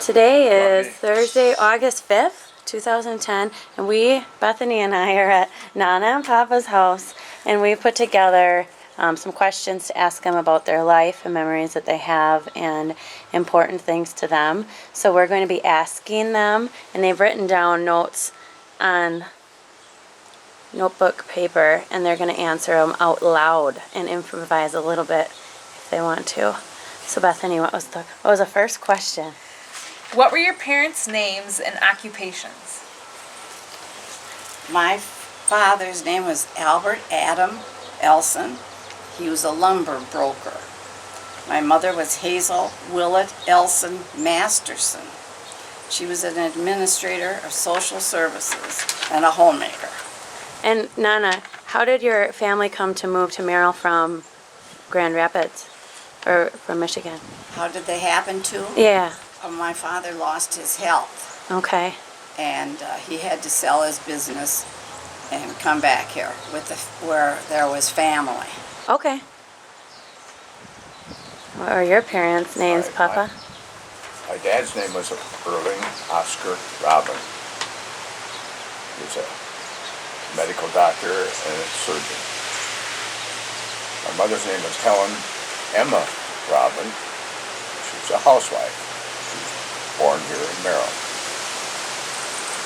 Today is Thursday, August 5th, 2010, and Bethany and I, are at Nana and Papa's house, and we put together some questions to ask them about their life and memories that they have and important things to them. So we're going to be asking them, and they've written down notes on notebook paper, and they're going to answer them out loud and improvise a little bit if they want to. So Bethany, what was the first question? What were your parents' names and occupations? My father's name was Albert Adam Elson. He was a lumber broker. My mother was Hazel Willett Elson Masterson. She was an administrator of social services and a homemaker. And Nana, how did your family come to move to Merrill from Grand Rapids or from Michigan? How did they happen to? Yeah. My father lost his health, Okay. and he had to sell his business and come back here where there was family. Okay. What are your parents' names, Papa? My dad's name was Erling Oscar Ravn. He was a medical doctor and a surgeon. My mother's name was Helen Emma Ravn. She was a housewife. She was born here in Merrill.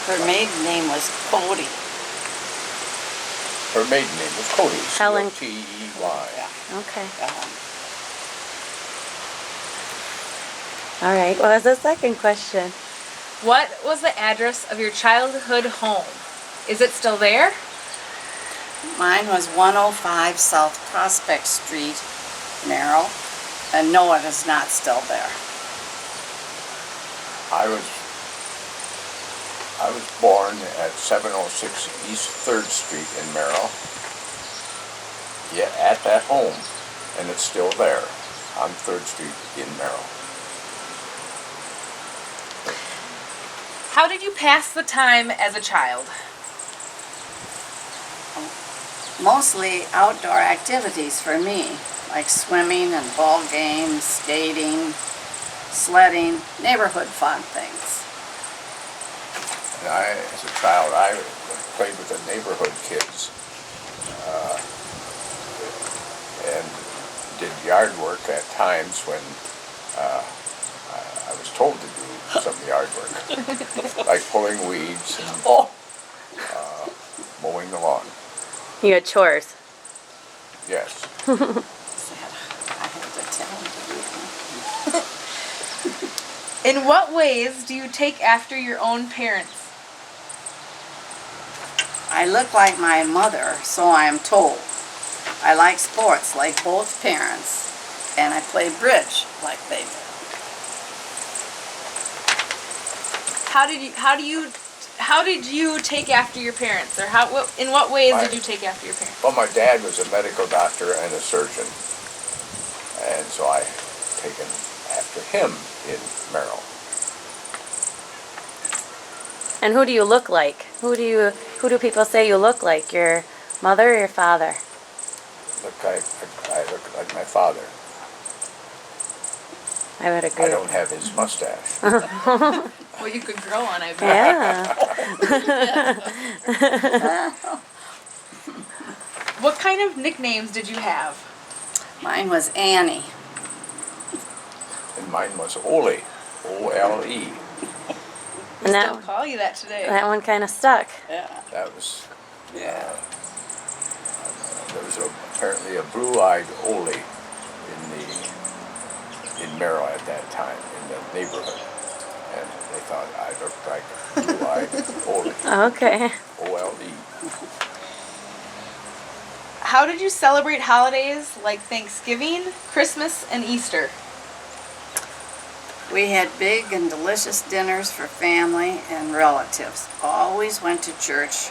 Her maiden name was Cody. Her maiden name was Cody. Helen. C-O-T-E-Y. Yeah. Okay. All right. What was the second question? What was the address of your childhood home? Is it still there? Mine was 105 South Prospect Street, Merrill, and no, it is not still there. I was born at 706 East 3rd Street in Merrill. Yeah, at that home, and it's still there on 3rd Street in Merrill. How did you pass the time as a child? Mostly outdoor activities for me, like swimming and ball games, skating, sledding, neighborhood fun things. And as a child, I played with the neighborhood kids and did yard work at times when I was told to do some yard work, like pulling weeds and mowing the lawn. You had chores. Yes. I had to tell him to do them. In what ways do you take after your own parents? I look like my mother, so I am told. I like sports like both parents, and I play bridge like they did. How did you take after your parents, or in what ways did you take after your parents? Well, my dad was a medical doctor and a surgeon, and so I taken after him in Merrill. And who do you look like? Who do people say you look like? Your mother or your father? I look like my father. I would agree. I don't have his mustache. Well, you could grow one, I bet. Yeah. What kind of nicknames did you have? Mine was Annie. And mine was Ole, O-L-E. We still call you that today. That one kind of stuck. Yeah. That was, Yeah. there was apparently a blue-eyed Ole in Merrill at that time, in the neighborhood. And they thought I looked like blue-eyed Ole, Okay. O-L-E. How did you celebrate holidays like Thanksgiving, Christmas, and Easter? We had big and delicious dinners for family and relatives. Always went to church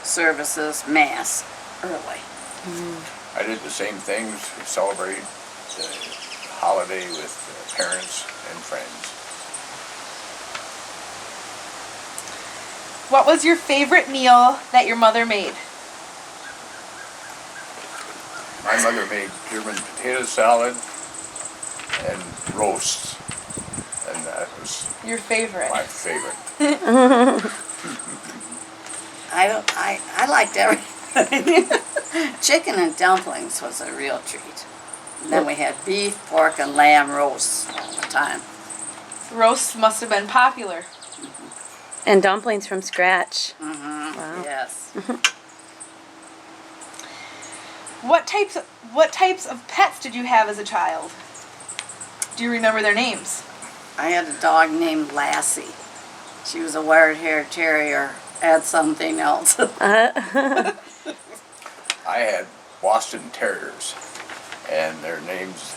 services, mass, early. I did the same things, celebrate the holiday with parents and friends. What was your favorite meal that your mother made? My mother made German potato salad and roasts. And That was Your favorite. my favorite. I liked everything. Chicken and dumplings was a real treat. And then we had beef, pork, and lamb roasts all the time. Roasts must have been popular. And dumplings from scratch. Mm-hmm. Wow. Yes. What types of pets did you have as a child? Do you remember their names? I had a dog named Lassie. She was a wire-haired terrier. Add something else. I had Boston Terriers, and their names,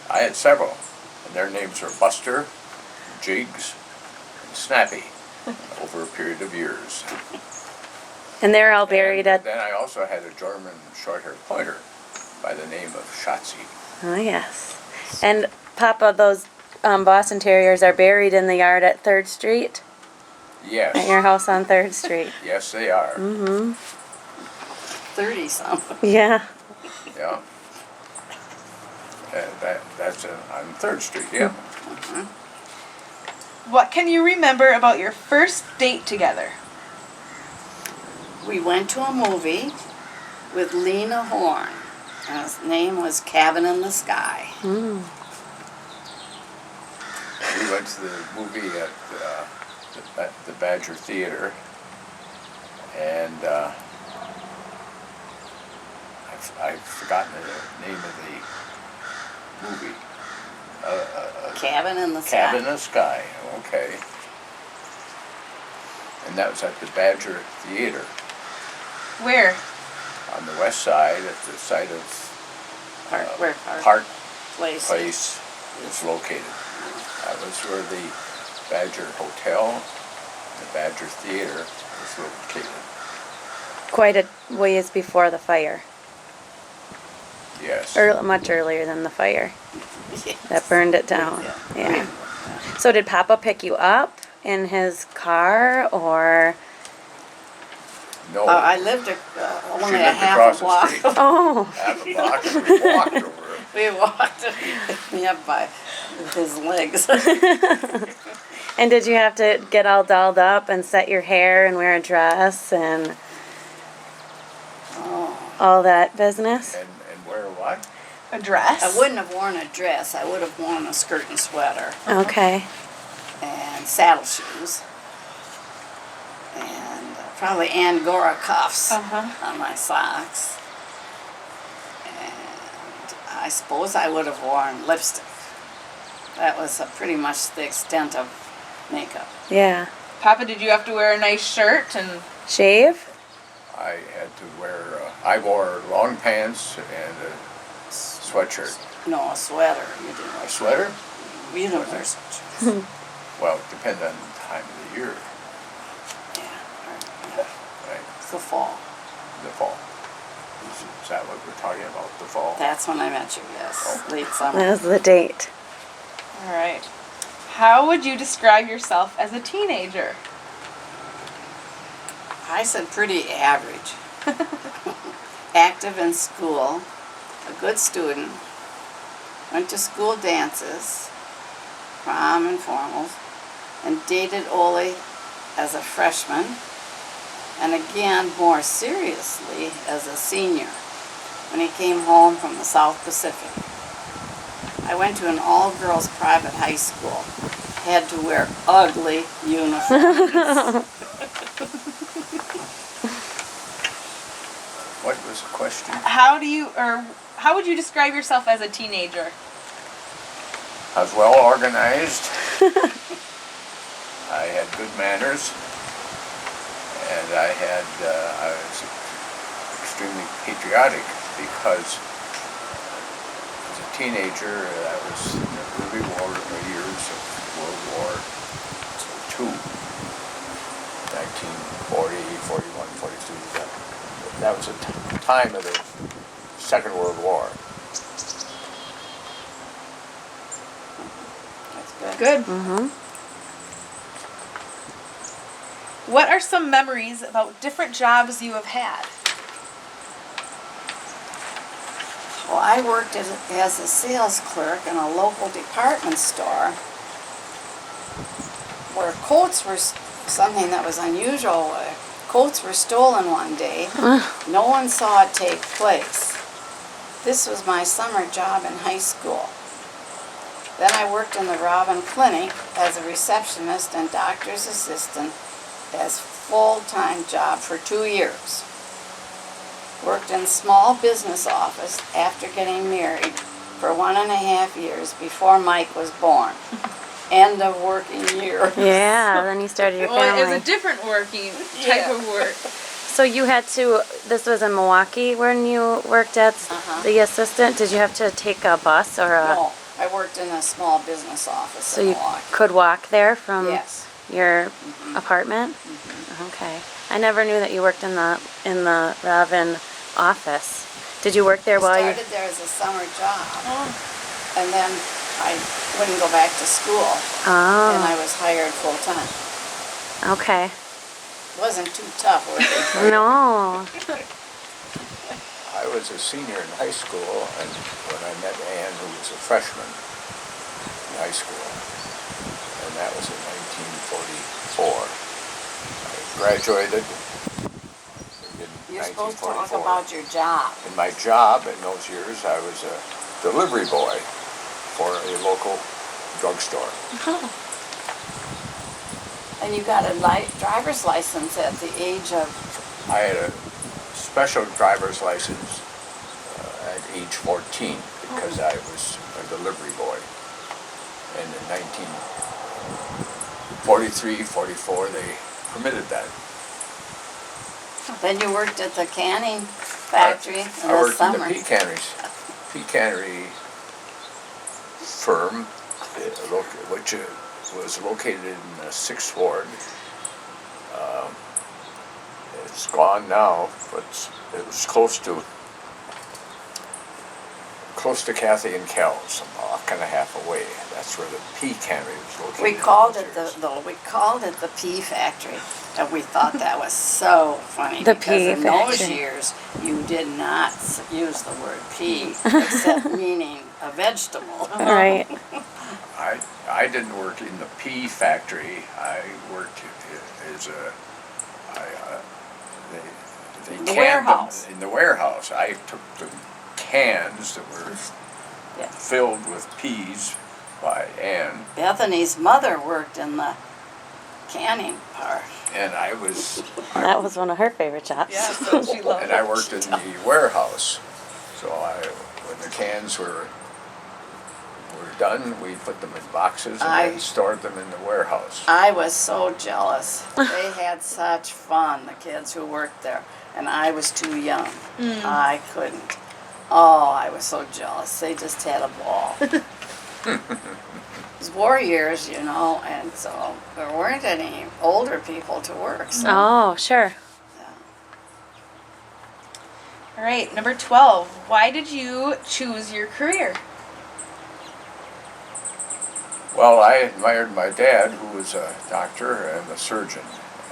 I had several, and their names were Buster, Jigs, and Snappy, over a period of years. And they're all buried And at. then I also had a German short-haired pointer by the name of Schatzi. Oh, yes. And Papa, those Boston Terriers are buried in the yard at 3rd Street? At your Yes, house on 3rd Street? yes they are. Mm-hmm. 30-something. Yeah. Yeah. That's on 3rd Street, yeah. What can you remember about your first date together? We went to a movie with Lena Horne. And his name was Cabin in the Sky. Mm. We went to the movie at the Badger Theater, and I've forgotten the name of the movie. Cabin in the Sky. Cabin in the Sky, okay. And that was at the Badger Theater Where? on the west side, at the site of Where Park Place. Place is located. That was where the Badger Hotel, the Badger Theater was located. Quite a ways before the fire. Yes. Much earlier than the fire Yes. that burned it down. Yeah. So did Papa pick you up in his car, or? No. I lived only a lived half across a the block. street. Oh. Half a block, and we walked over it. We walked. He picked me up by his legs. And did you have to get all dolled up and set your hair and wear a dress and Oh. all that business? And wear what? A dress? I wouldn't have worn a dress. I would have worn a skirt and sweater Okay. and saddle shoes and probably Angora cuffs on my socks. And I suppose I would have worn lipstick. That was pretty much the extent of makeup. Yeah. Papa, did you have to wear a nice shirt and Shave? I had to wear, I wore long pants and a sweatshirt. No, a sweater. You didn't wear A sweater? You didn't wear sweatshirts. Well, it depends on the time of the year, Yeah. right? It's the fall. The fall. Is that what we're talking about, the fall? That's when I met you, yes. Late summer. That was the date. all right. How would you describe yourself as a teenager? I said pretty average. Active in school, a good student, went to school dances, prom and formals, and dated Ole as a freshman, and again more seriously as a senior when he came home from the South Pacific. I went to an all-girls private high school, had to wear ugly uniforms. What was the question? How would you describe yourself as a teenager? I was well organized. I had good manners, and I was extremely patriotic because as a teenager, I was in the early years of World War II, 1940, 41, 42. That was a time of the Second World War. That's good. Good. Mm-hmm. What are some memories about different jobs you have had? Well, I worked as a sales clerk in a local department store where coats were something that was unusual. Coats were stolen one day. No one saw it take place. This was my summer job in high school. Then I worked in the Ravn Clinic as a receptionist and doctor's assistant as full-time job for 2 years. Worked in small business office after getting married for 1.5 years before Mike was born. End of working year. Yeah, then you started your Well, it family. was a different working type of work. So you had to, this was in Milwaukee when you worked at the assistant. Did you have to take a bus or a... No, I worked in a small business office So in you Milwaukee. could walk there from Yes. your apartment? Okay. I never knew that you worked in the Ravn office. Did you work there I while you... started there as a summer job. And then I wouldn't go back to school. And I Oh, was hired full-time. okay. Wasn't too tough working. No. I was a senior in high school, and when I met Ann, who was a freshman in high school, and that was in 1944. I graduated in You're supposed to talk 1944. about your job. In my job in those years, I was a delivery boy for a local drugstore. And you got a driver's license at the age of... I had a special driver's license at age 14 because I was a delivery boy. And in 1943, 44, they permitted that. Then you worked at the canning factory in I the worked summer. in the pea cannery firm, which was located in the 6th Ward. It's gone now, but it was close to Kathy and Kel's, a block and a half away. That's where the pea cannery was located. We called it the pea factory, and we thought that was so funny. The because pea in those factory. years, you did not use the word pea, except meaning a vegetable. Right. I didn't work in the pea factory. I worked as a they The canned warehouse. them in the warehouse. I took the cans that were Yeah. filled with peas by Ann, Bethany's mother worked in the canning part. and I was That was one of her favorite jobs. Yeah, so she loved and I it. worked in the warehouse. So when the cans were done, we put them in boxes and then stored them in the warehouse. I was so jealous. They had such fun, the kids who worked there, and I was too young. I couldn't. Oh, I was so jealous. They just had a ball. It was war years, you know, and so there weren't any older people to work. So Oh, sure. All right, number 12. Why did you choose your career? Well, I admired my dad, who was a doctor and a surgeon,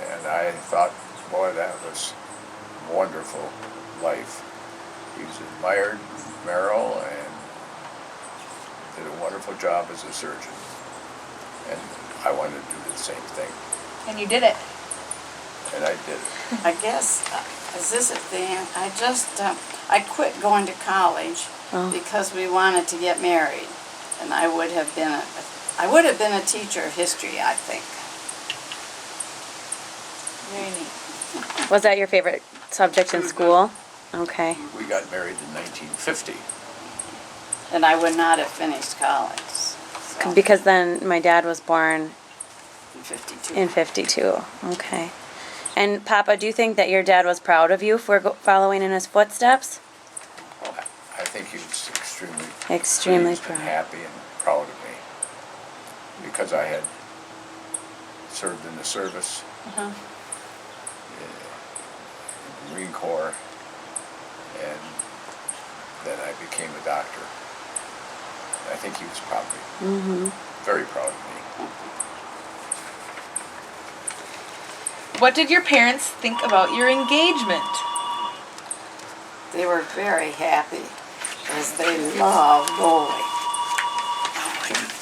and I thought, boy, that was a wonderful life. He was admired Merrill and did a wonderful job as a surgeon, and I wanted to do the same thing, And you did it. and I did it. I guess, is this a thing? I quit going to college because we wanted to get married, and I would have been a teacher of history, I think. Very neat. Was that your favorite subject in school? Okay. We got married in 1950. And I would not have finished college. So, Because then my dad was born in 52. in 52. Okay. And Papa, do you think that your dad was proud of you for following in his footsteps? I think he was extremely Extremely pleased and proud. happy and proud of me because I had served in the service, in the Marine Corps, and then I became a doctor. I think he was probably very proud of me. What did your parents think about your engagement? They were very happy because they loved Ole.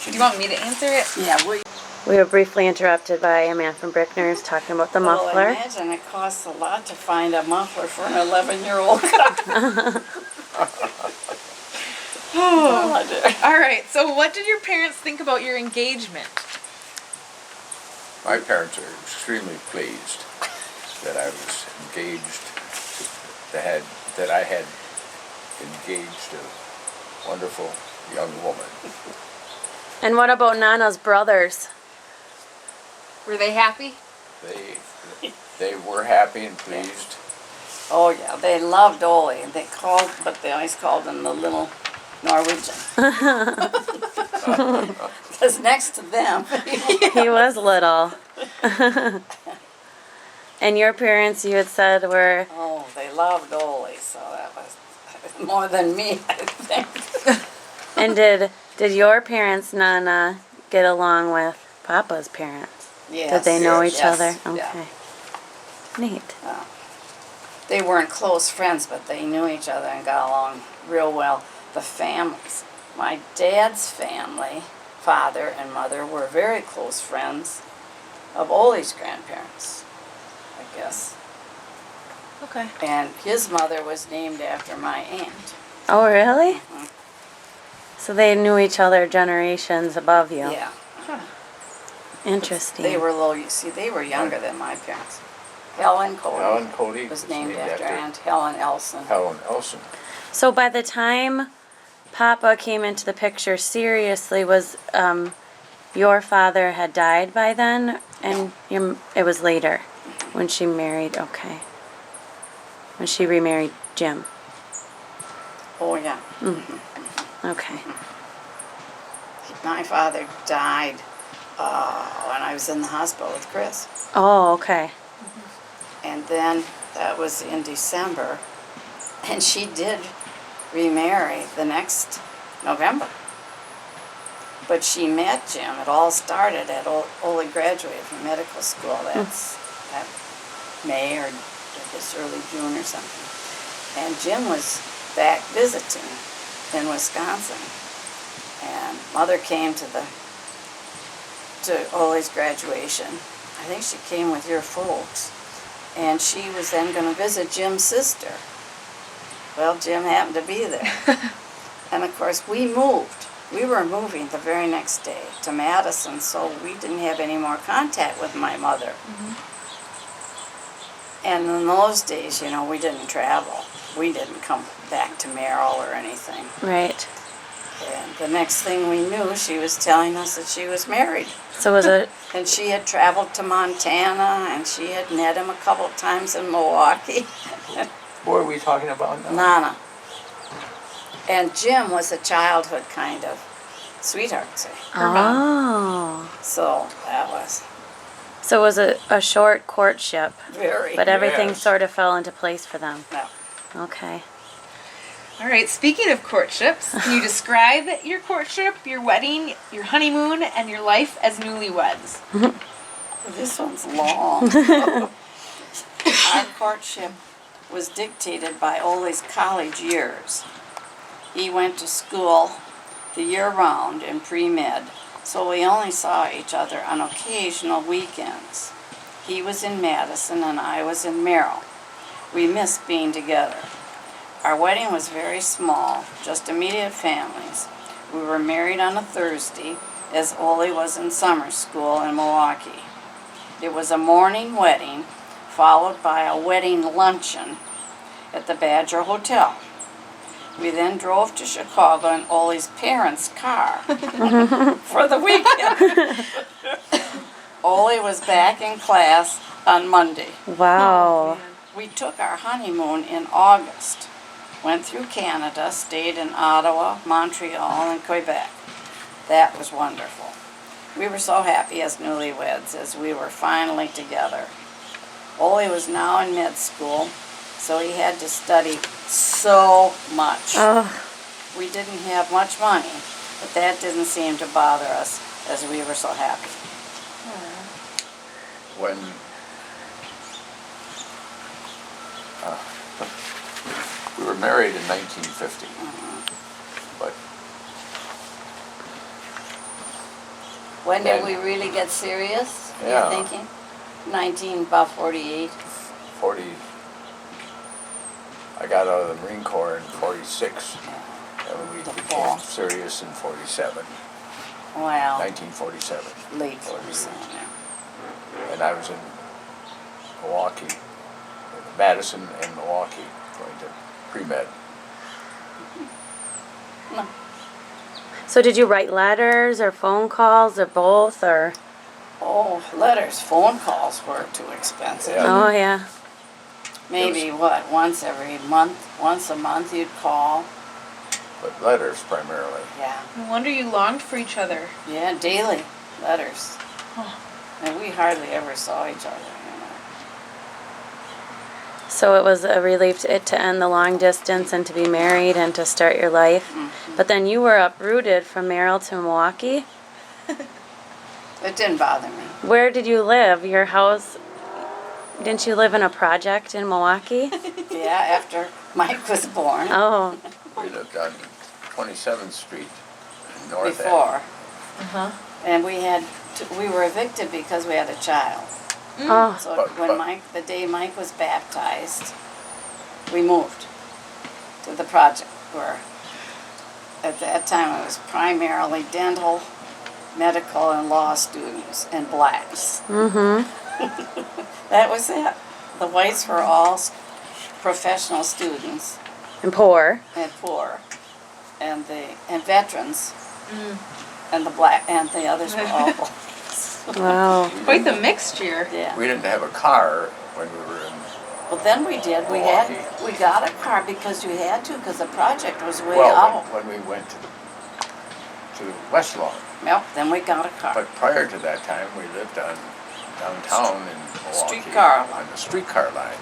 Do you want me to answer it? Yeah, We were briefly interrupted by a man from Brickner's talking about the Well, I muffler. imagine it costs a lot to find a muffler for an 11-year-old. Oh, dear. All right. So, what did your parents think about your engagement? My parents are extremely pleased that I was engaged, that I had engaged a wonderful young woman. And what about Nana's brothers? Were they happy? They were happy and pleased. Oh, yeah, they loved Ole. They called, but they always called him the little Norwegian. Because next to them, He was little. And your parents, you had said, were... oh, they loved Ole, so that was more than me, I think. And did your parents, Nana, get along with Papa's parents? Yes, Did they know yes, each other? yeah. Okay. Neat. They weren't close friends, but they knew each other and got along real well. The families. My dad's family, father and mother, were very close friends of Ole's grandparents, I guess. Okay. And his mother was named after my aunt. Oh, really? Mhm. So they knew each other generations above you. Yeah. Interesting. They were little, you see, they were younger than my parents. Helen Cody Helen Cody was named after Aunt Helen Elson. Helen Elson. So by the time Papa came into the picture seriously, was your father had died by then, and it was later when she married. Okay, when she remarried Jim. Oh, yeah. Okay. My father died when I was in the hospital with Chris. Oh, okay. And then that was in December. And she did remarry the next November. But she met Jim. It all started at Ole graduated from medical school. That's that May or I guess early June or something. And Jim was back visiting in Wisconsin. And Mother came to Ole's graduation. I think she came with your folks. And she was then going to visit Jim's sister. Well, Jim happened to be there. And of course, we moved. We were moving the very next day to Madison, so we didn't have any more contact with my mother. And in those days, you know, we didn't travel. We didn't come back to Merrill or anything. Right. And the next thing we knew, she was telling us that she was married. So was it? And she had traveled to Montana, and she had met him a couple of times in Milwaukee. What are we talking about now? Nana. And Jim was a childhood kind of sweetheart, say. Oh. So that was So it was a short courtship, very. but everything Yes. sort of fell into place for them. No. Okay. All right. Speaking of courtships, can you describe your courtship, your wedding, your honeymoon, and your life as newlyweds? This one's long. Our courtship was dictated by Ole's college years. He went to school the year round in pre-med, so we only saw each other on occasional weekends. He was in Madison and I was in Merrill. We missed being together. Our wedding was very small, just immediate families. We were married on a Thursday, as Ole was in summer school in Milwaukee. It was a morning wedding, followed by a wedding luncheon at the Badger Hotel. We then drove to Chicago in Ole's parents' car for the weekend. Ole was back in class on Monday. Wow. We took our honeymoon in August, went through Canada, stayed in Ottawa, Montreal, and Quebec. That was wonderful. We were so happy as newlyweds as we were finally together. Ole was now in med school, so he had to study so much. Oh. We didn't have much money, but that didn't seem to bother us as we were so happy. When we were married in 1950, but When did And- we really get serious? Yeah. You're thinking? About 48. 40. I got out of the Marine Corps in 46, and we The became fall. serious in 47, Wow. 1947. Late 47. And I was in Milwaukee, Madison and Milwaukee, going to pre-med. No. So did you write letters or phone calls or both or? Oh, letters, phone calls were too expensive. Yeah. Oh yeah. Maybe what, once every month, once a month you'd call. But letters primarily. Yeah. No wonder you longed for each other. Yeah, daily letters. Oh. And we hardly ever saw each other, you know. So it was a relief to end the long distance and to be married and to start your life. Mm-hmm. But then you were uprooted from Merrill to Milwaukee. It didn't bother me. Where did you live? Your house? Didn't you live in a project in Milwaukee? Yeah, after Mike was born. Oh, We lived on 27th Street in North End. Before. Uh-huh. And we were evicted because we had a child. oh, So But- the day Mike was baptized, we moved to the project where at that time it was primarily dental, medical, and law students and blacks. mm-hmm. That was it. The whites were all professional students And poor. and poor, and veterans, and the others were all blacks. Wow. Quite the mixture. Yeah. We didn't have a car when we were in, Well, then we did. Milwaukee. We got a car because you had to, because the project was way well, out. when we went to West Lawn. Yep, then we got a car. But prior to that time, we lived on downtown in Milwaukee. Streetcar line. On the streetcar line.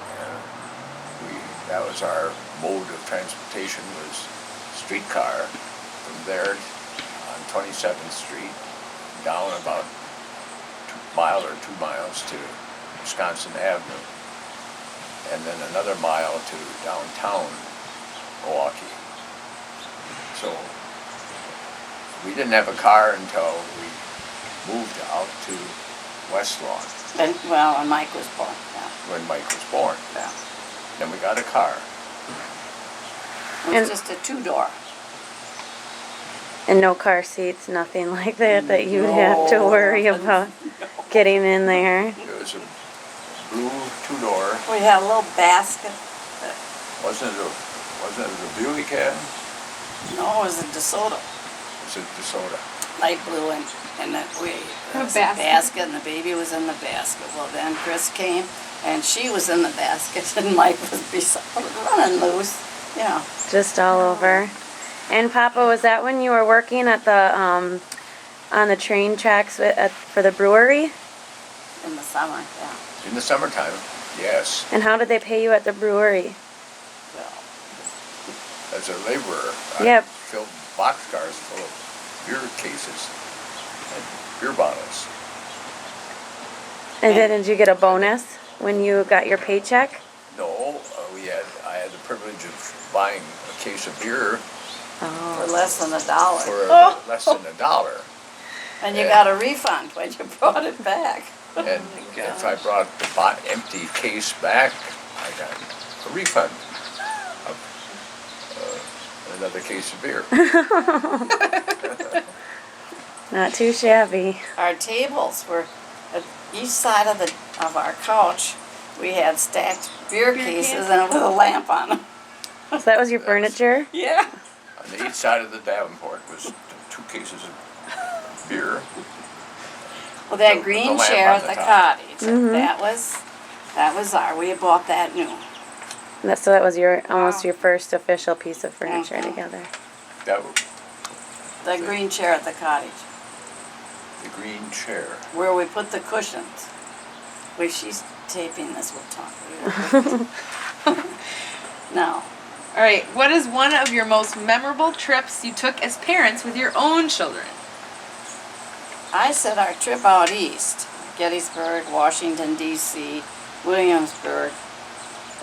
That was our mode of transportation, was streetcar from there on 27th Street down about 2 miles to Wisconsin Avenue, and then another mile to downtown Milwaukee. So we didn't have a car until we moved out to West Lawn And Mike was born. Yeah, when Mike was born. yeah. Then we got a car. It And- was just a two-door. And no car seats, nothing like that you'd have to No, worry nothing. about getting in there. It was a blue two-door. We had a little basket. Wasn't it a Buick had? No, it was a DeSoto, Was it DeSoto? light blue, and then it was a basket. basket, and the baby was in the basket. Well, then Chris came, and she was in the basket, and Mike was running loose. You know, Just all over. And Papa, was that when you were working at the on the train tracks for the brewery? in the summer. Yeah. In the summertime, yes. And how did they pay you at the brewery? Well, As a laborer, Yep. I filled boxcars full of beer cases and beer bottles. And didn't you get a bonus when you got your paycheck? No, I had the privilege of buying a case of beer Oh. for less than $1. for about less than $1. And you got a refund when you brought it back. And if I brought the empty case back, I got a refund of another case of beer. Not too shabby. Our tables were at each side of our couch. We had stacked beer cases and with a lamp on them. So that was your furniture? Yeah. On the each side of the Davenport was 2 cases of beer. Well, that The green lamp chair on at the the top. cottage, that was we had bought that new. So that was almost your first official piece of furniture Mhm. together. That was The green chair at the cottage, the green chair. where we put the cushions. Wait, she's taping this, we'll talk. No. All right, what is one of your most memorable trips you took as parents with your own children? I said our trip out east, Gettysburg, Washington, D.C., Williamsburg.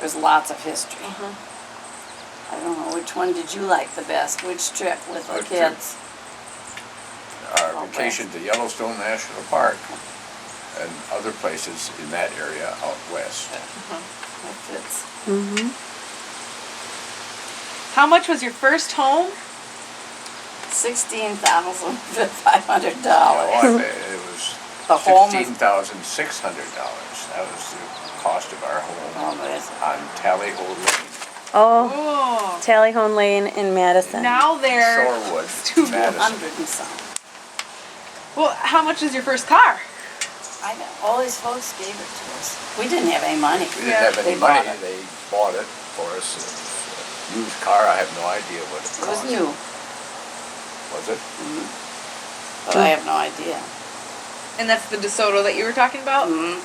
There's lots of history. I don't know, which one did you like the best? Which trip with the What trip? kids? Our Out vacation to Yellowstone National Park and other places in that area out west. That fits. How much was your first home? $16,500. Oh, it was The home was $16,600. That was the cost of our home on Tally Ho Lane, Oh, Oh. Tallyhone Lane in Madison. Now they're Shorewood, Madison. 200 and some. Well, how much was your first car? I know. All these folks gave it to us. We didn't have any money. We didn't have They any bought money. it. They bought it for us. It was a used car. I have no idea what it It cost. was new, Was it? but I have no idea. And that's the DeSoto that you were talking about? Mhm.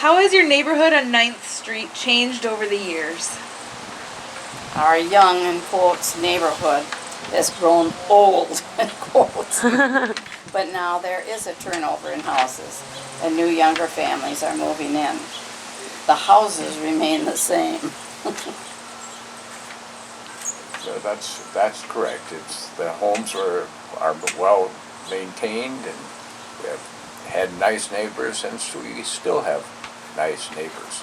How has your neighborhood on 9th Street changed over the years? Our young, in quotes, neighborhood has grown old, in quotes. But now there is a turnover in houses, and new younger families are moving in. The houses remain the same. So that's correct. It's the homes are well maintained, and we have had nice neighbors, and so we still have nice neighbors,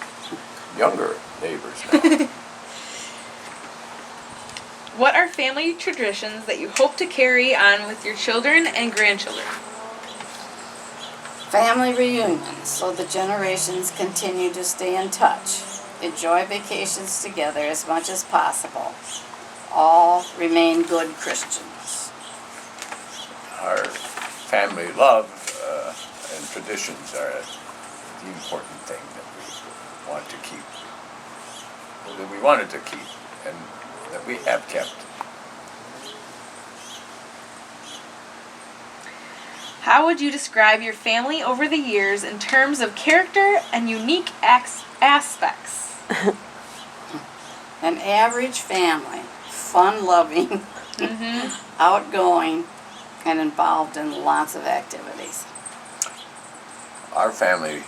younger neighbors now. What are family traditions that you hope to carry on with your children and grandchildren? Family reunions, so the generations continue to stay in touch. Enjoy vacations together as much as possible. All remain good Christians. Our family love and traditions are the important thing that we want to keep, that we wanted to keep, and that we have kept. How would you describe your family over the years in terms of character and unique aspects? An average family, fun-loving, outgoing, and involved in lots of activities. Our family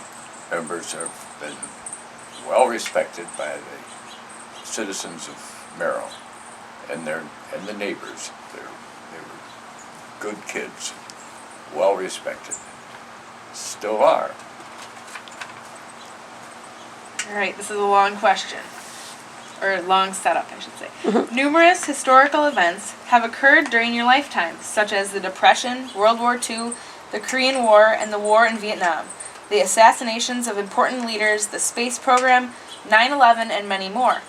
members have been well respected by the citizens of Merrill and the neighbors. They were good kids, well respected. Still are. All right, this is a long question. Or a long setup, I should say. Numerous historical events have occurred during your lifetime, such as the Depression, World War II, the Korean War, and the war in Vietnam, the assassinations of important leaders, the space program, 9/11, and many more.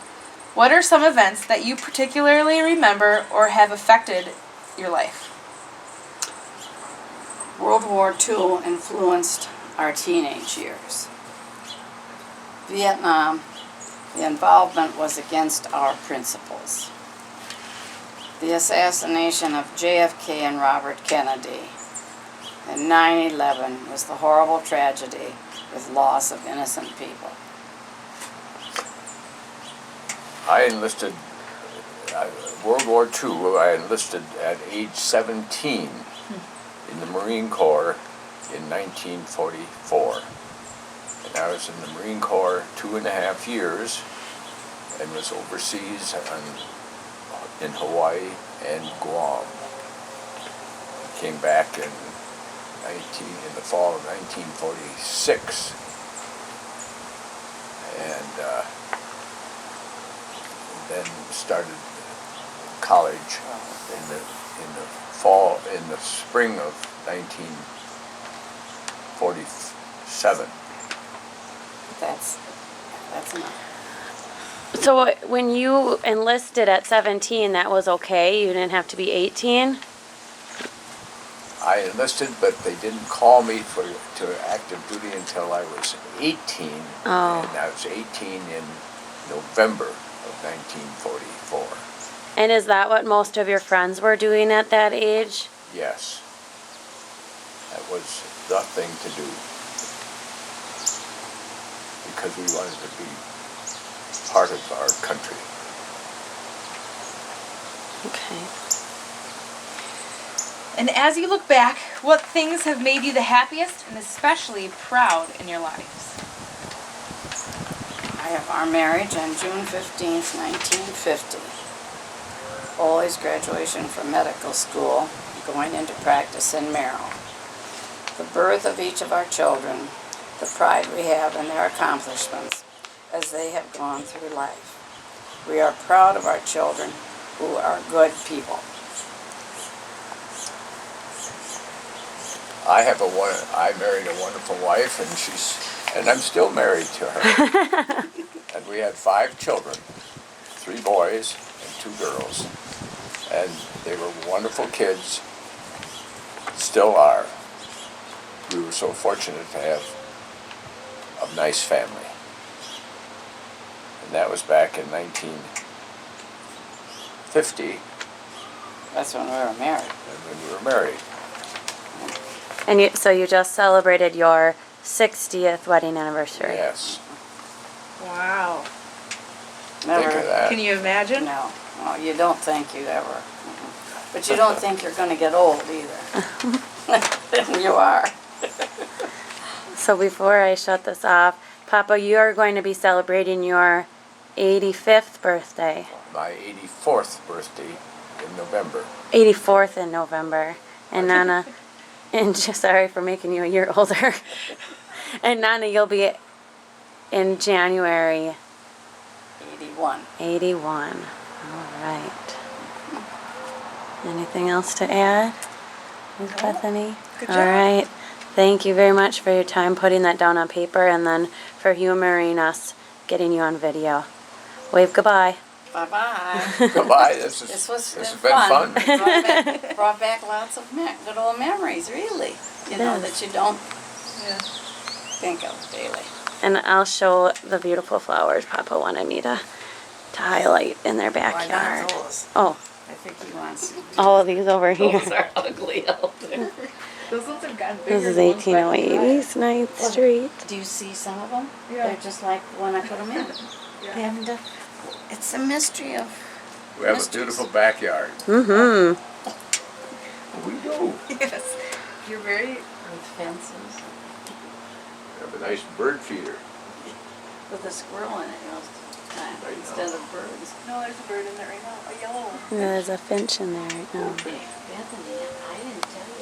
What are some events that you particularly remember or have affected your life? World War II influenced our teenage years. Vietnam, the involvement was against our principles. The assassination of JFK and Robert Kennedy, and 9/11 was the horrible tragedy with loss of innocent people. I enlisted, World War II, I enlisted at age 17 in the Marine Corps in 1944. And I was in the Marine Corps 2.5 years and was overseas in Hawaii and Guam. Came back in the fall of 1946, and then started college in the spring of 1947. That's enough. So when you enlisted at 17, that was okay? You didn't have to be 18? I enlisted, but they didn't call me to active duty until I was 18. Oh. And I was 18 in November of 1944. And is that what most of your friends were doing at that age? Yes. That was the thing to do. Because we wanted to be part of our country. Okay. And as you look back, what things have made you the happiest and especially proud in your lives? I have our marriage on June 15th, 1950. Ole's graduation from medical school, going into practice in Merrill. The birth of each of our children, the pride we have in their accomplishments as they have gone through life. We are proud of our children who are good people. I married a wonderful wife, and I'm still married to her. And we had 5 children, 3 boys and 2 girls. And they were wonderful kids, still are. We were so fortunate to have a nice family. And that was back in 1950, That's when we were married. when we were married. And so you just celebrated your 60th wedding anniversary. Yes. Wow. Never. Think of that. Can you imagine? No, no, you don't think you ever. But you don't think you're going to get old either. You are. So before I shut this off, Papa, you are going to be celebrating your 85th birthday. My 84th birthday in November. 84th in November. And Nana, and sorry for making you a year older. And Nana, you'll be in January 81. 81. All right. Anything else to add, Ms. Bethany? Good All job. right. Thank you very much for your time putting that down on paper and then for humoring us, getting you on video. Wave goodbye. Bye-bye. Goodbye. This This has been fun. fun. Brought back lots of good old memories, really. You know, Yes. that you don't Yeah. think of daily. And I'll show the beautiful flowers Papa wanted me to highlight in their backyard. those. Oh, I think he wants to do all these over here. Those are ugly out there. Those ones have gotten bigger. This is the ones back 1808 East 9th Street. Do you see some of them? Yeah. They're just like when I put them in. Yeah. They haven't done. It's a mystery of. We have a mysteries. beautiful backyard. Mm-hmm. We do. Yes. You're very. With fences. We have a nice bird feeder. With a squirrel in it most of the time There you instead go. of birds. No, there's a bird in there right now. A yellow one. There's a finch in there right now. Bethany, I didn't tell you